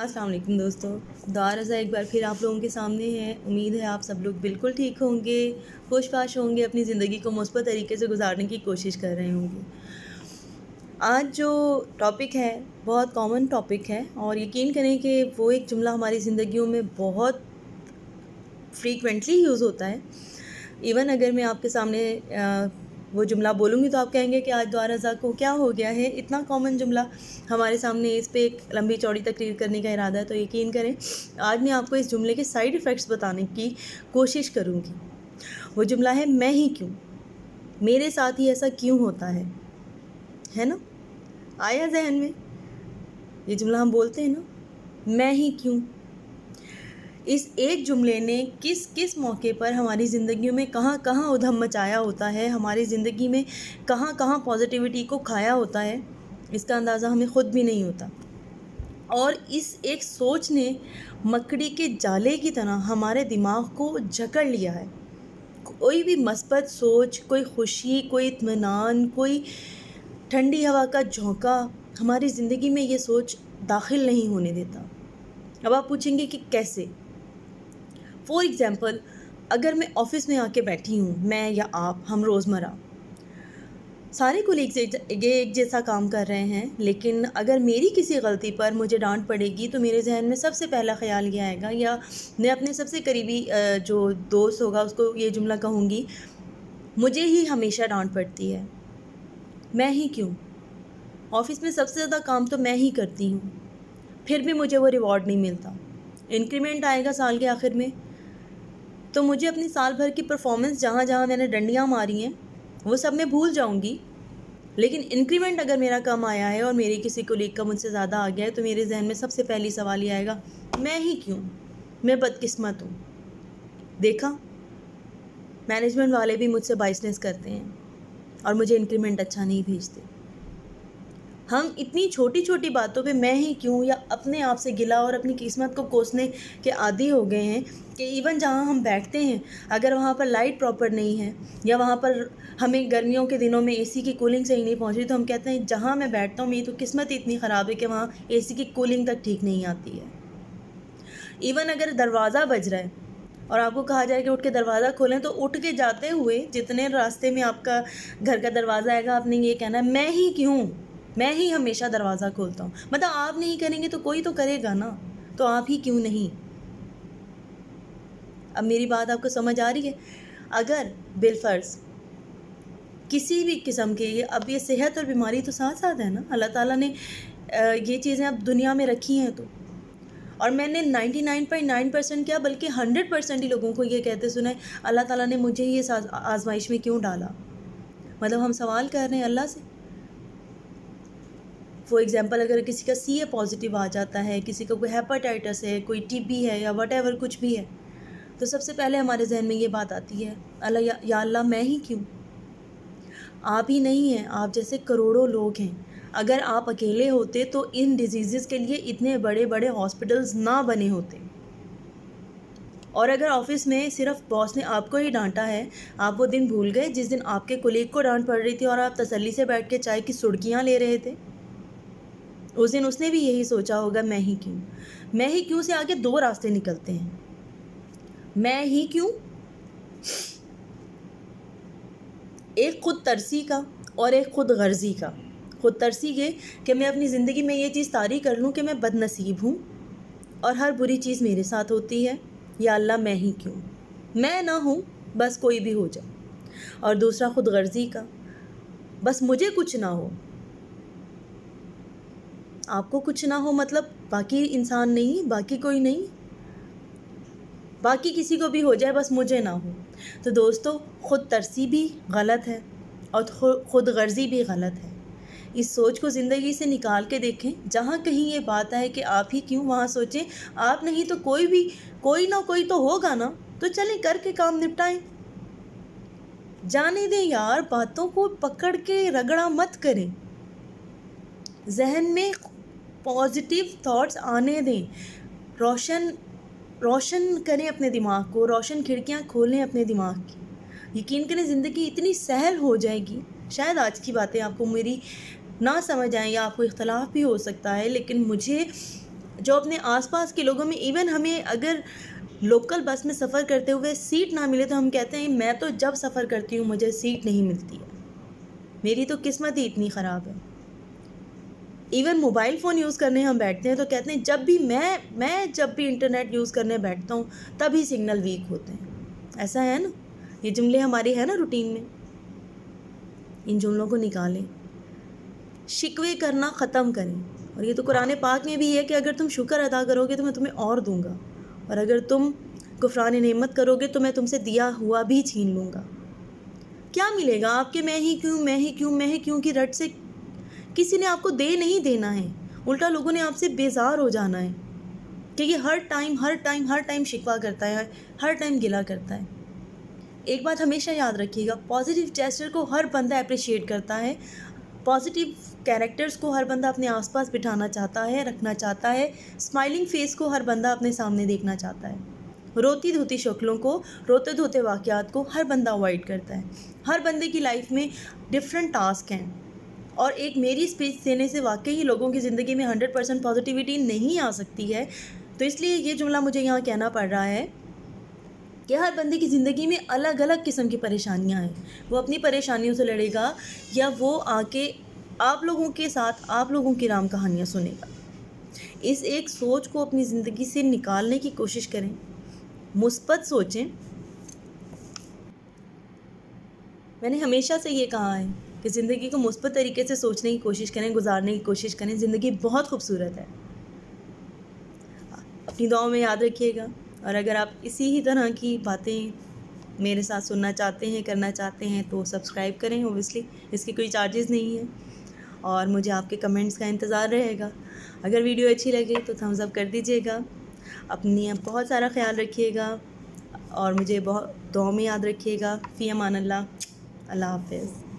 अस्सलाम वालेकुम दोस्तों, दुआ रज़ा एक बार फिर आप लोगों के सामने है। उम्मीद है आप सब लोग बिल्कुल ठीक होंगे, खुश-बाश होंगे, अपनी ज़िंदगी को मुस्बत तरीके से गुजारने की कोशिश कर रहे होंगे। आज जो टॉपिक है बहुत कॉमन टॉपिक है और यकीन करें कि वो एक जुमला हमारी ज़िंदगियों में बहुत फ्रीक्वेंटली यूज़ होता है। इवन अगर मैं आपके सामने वो जुमला बोलूँगी तो आप कहेंगे कि आज दुआ रज़ा को क्या हो गया है, इतना कॉमन जुमला हमारे सामने, इस पे एक लंबी चौड़ी तकरीर करने का इरादा है। तो यकीन करें आज मैं आपको इस जुमले के साइड इफ़ेक्ट्स बताने की कोशिश करूँगी। वो जुमला है मैं ही क्यों, मेरे साथ ही ऐसा क्यों होता है ना? आया ज़हन में ये जुमला हम बोलते हैं ना, मैं ही क्यों। इस एक जुमले ने किस किस मौके पर हमारी ज़िंदगियों में कहाँ कहाँ उधम मचाया होता है, हमारी ज़िंदगी में कहाँ कहाँ पॉजिटिविटी को खाया होता है, इसका अंदाज़ा हमें ख़ुद भी नहीं होता। और इस एक सोच ने मकड़ी के जाले की तरह हमारे दिमाग को जकड़ लिया है। कोई भी मस्बत सोच, कोई खुशी, कोई इत्मीनान, कोई ठंडी हवा का झोंका हमारी ज़िंदगी में ये सोच दाखिल नहीं होने देता। अब आप पूछेंगे कि कैसे? फॉर एग्ज़ाम्पल, अगर मैं ऑफ़िस में आके बैठी हूँ, मैं या आप, हम रोज़मर्रा सारे कोलीग्स एक जैसा काम कर रहे हैं, लेकिन अगर मेरी किसी गलती पर मुझे डांट पड़ेगी तो मेरे जहन में सबसे पहला ख्याल ये आएगा, या मैं अपने सबसे करीबी जो दोस्त होगा उसको ये जुमला कहूँगी, मुझे ही हमेशा डांट पड़ती है, मैं ही क्यों। ऑफ़िस में सबसे ज़्यादा काम तो मैं ही करती हूँ, फिर भी मुझे वो रिवॉर्ड नहीं मिलता। इंक्रीमेंट आएगा साल के आखिर में तो मुझे अपनी साल भर की परफॉर्मेंस जहाँ जहाँ मैंने डंडियाँ मारी हैं वो सब मैं भूल जाऊँगी, लेकिन इंक्रीमेंट अगर मेरा कम आया है और मेरे किसी कोलीग का मुझसे ज़्यादा आ गया है तो मेरे जहन में सबसे पहली सवाल ये आएगा, मैं ही क्यों, मैं बदकिस्मत हूँ। देखा, मैनेजमेंट वाले भी मुझसे बाइसनेस करते हैं और मुझे इंक्रीमेंट अच्छा नहीं भेजते। हम इतनी छोटी छोटी बातों पे मैं ही क्यों या अपने आप से गिला और अपनी किस्मत को कोसने के आदी हो गए हैं कि इवन जहाँ हम बैठते हैं अगर वहाँ पर लाइट प्रॉपर नहीं है या वहाँ पर हमें गर्मियों के दिनों में एसी की कूलिंग सही नहीं पहुँच रही तो हम कहते हैं जहाँ मैं बैठता हूँ मेरी तो किस्मत इतनी ख़राब है कि वहाँ एसी की कूलिंग तक ठीक नहीं आती है। इवन अगर दरवाज़ा बज रहा है और आपको कहा जाए कि उठ के दरवाज़ा खोलें तो उठ के जाते हुए जितने रास्ते में आपका घर का दरवाज़ा आएगा आपने ये कहना है मैं ही क्यों, मैं ही हमेशा दरवाज़ा खोलता हूँ। मतलब आप नहीं करेंगे तो कोई तो करेगा ना, तो आप ही क्यों नहीं। अब मेरी बात आपको समझ आ रही है? अगर बिलफ़र्ज़ किसी भी किस्म के अब ये सेहत और बीमारी तो साथ साथ है ना, अल्लाह ताला ने ये चीज़ें अब दुनिया में रखी हैं तो, और मैंने 99.9% क्या बल्कि 100% ही लोगों को ये कहते सुना है अल्लाह ताला ने मुझे ये आज़माइश में क्यों डाला। मतलब हम सवाल कर रहे हैं अल्लाह से। फॉर एग्ज़ाम्पल, अगर किसी का CA पॉजिटिव आ जाता है, किसी को कोई हेपेटाइटिस है, कोई TB है या व्हाटएवर कुछ भी है, तो सबसे पहले हमारे जहन में ये बात आती है अल्लाह या अल्लाह मैं ही क्यों। आप ही नहीं हैं, आप जैसे करोड़ों लोग हैं। अगर आप अकेले होते तो इन डिजीज़ के लिए इतने बड़े बड़े हॉस्पिटल्स ना बने होते। और अगर ऑफ़िस में सिर्फ बॉस ने आपको ही डांटा है, आप वो दिन भूल गए जिस दिन आपके कोलीग को डांट पड़ रही थी और आप तसल्ली से बैठ के चाय की सुर्खियाँ ले रहे थे। उस दिन उसने भी यही सोचा होगा मैं ही क्यों। मैं ही क्यों से आगे दो रास्ते निकलते हैं। मैं ही क्यों, एक खुद तरसी का और एक खुद गर्जी का। खुद तरसी ये कि मैं अपनी ज़िंदगी में ये चीज़ तारी कर लूँ कि मैं बदनसीब हूँ और हर बुरी चीज़ मेरे साथ होती है, या अल्लाह मैं ही क्यों, मैं ना हूँ बस कोई भी हो जाए। और दूसरा खुद गर्जी का, बस मुझे कुछ ना हो। आपको कुछ ना हो मतलब बाकी इंसान नहीं, बाकी कोई नहीं, बाकी किसी को भी हो जाए बस मुझे ना हो। तो दोस्तों, खुद तरसी भी गलत है और खुद गर्जी भी गलत है। इस सोच को ज़िंदगी से निकाल के देखें। जहाँ कहीं ये बात आए कि आप ही क्यों, वहाँ सोचें आप नहीं तो कोई ना कोई तो होगा ना, तो चलें करके काम निपटाएं। जाने दें यार, बातों को पकड़ के रगड़ा मत करें। जहन में पॉजिटिव थॉट्स आने दें, रोशन करें अपने दिमाग को, रोशन खिड़कियाँ खोलें अपने दिमाग की। यकीन करें ज़िंदगी इतनी सहल हो जाएगी। शायद आज की बातें आपको मेरी ना समझ आएँ या आपको इख्तलाफ भी हो सकता है, लेकिन मुझे جو اپنے آس پاس کے لوگوں میں، ایون ہمیں اگر لوکل بس میں سفر کرتے ہوئے سیٹ نہ ملے تو ہم کہتے ہیں میں تو جب سفر کرتی ہوں مجھے سیٹ نہیں ملتی ہے، میری تو قسمت ہی اتنی خراب ہے۔ ایون موبائل فون یوز کرنے ہم بیٹھتے ہیں تو کہتے ہیں جب بھی میں جب بھی انٹرنیٹ یوز کرنے بیٹھتا ہوں تبھی سگنل ویک ہوتے ہیں۔ ایسا ہے نا، یہ جملے ہمارے ہیں نا روٹین میں، ان جملوں کو نکالیں، شکوے کرنا ختم کریں۔ اور یہ تو قرآن پاک میں بھی ہے کہ اگر تم شکر ادا کرو گے تو میں تمہیں اور دوں گا، اور اگر تم کفران نعمت کرو گے تو میں تم سے دیا ہوا بھی چھین لوں گا۔ کیا ملے گا آپ کے میں ہی کیوں میں ہی کیوں میں ہی کیوں کی رٹ سے؟ کسی نے آپ کو دے نہیں دینا ہے، الٹا لوگوں نے آپ سے بیزار ہو جانا ہے کہ یہ ہر ٹائم شکوہ کرتا ہے، ہر ٹائم گلا کرتا ہے۔ ایک بات ہمیشہ یاد رکھیے گا، پازیٹیو جیسچر کو ہر بندہ اپریشیٹ کرتا ہے، پازیٹیو کیریکٹرز کو ہر بندہ اپنے آس پاس بٹھانا چاہتا ہے، رکھنا چاہتا ہے، اسمائلنگ فیس کو ہر بندہ اپنے سامنے دیکھنا چاہتا ہے، روتی دھوتی شکلوں کو، روتے دھوتے واقعات کو ہر بندہ اوائڈ کرتا ہے۔ ہر بندے کی لائف میں ڈفرینٹ ٹاسک ہیں، اور ایک میری اسپیچ دینے سے واقعی لوگوں کی زندگی میں 100% پازیٹیوٹی نہیں آ سکتی ہے، تو اس لیے یہ جملہ مجھے یہاں کہنا پڑ رہا ہے کہ ہر بندے کی زندگی میں الگ الگ قسم کی پریشانیاں ہیں، وہ اپنی پریشانیوں سے لڑے گا یا وہ آ کے آپ لوگوں کے ساتھ آپ لوگوں کی رام کہانیاں سنے گا۔ اس ایک سوچ کو اپنی زندگی سے نکالنے کی کوشش کریں، مثبت سوچیں۔ میں نے ہمیشہ سے یہ کہا ہے کہ زندگی کو مثبت طریقے سے سوچنے کی کوشش کریں، گزارنے کی کوشش کریں، زندگی بہت خوبصورت ہے۔ اپنی دعاؤں میں یاد رکھیے گا، اور اگر آپ اسی ہی طرح کی باتیں میرے ساتھ سننا چاہتے ہیں، کرنا چاہتے ہیں تو سبسکرائب کریں، اوبیسلی اس کی کوئی چارجز نہیں ہے، اور مجھے آپ کے کمنٹس کا انتظار رہے گا۔ اگر ویڈیو اچھی لگے تو تھمز اپ کر دیجیے گا، اپنی بہت سارا خیال رکھیے گا، اور مجھے بہت دعاؤں میں یاد رکھیے گا۔ فی امان اللہ، اللہ حافظ۔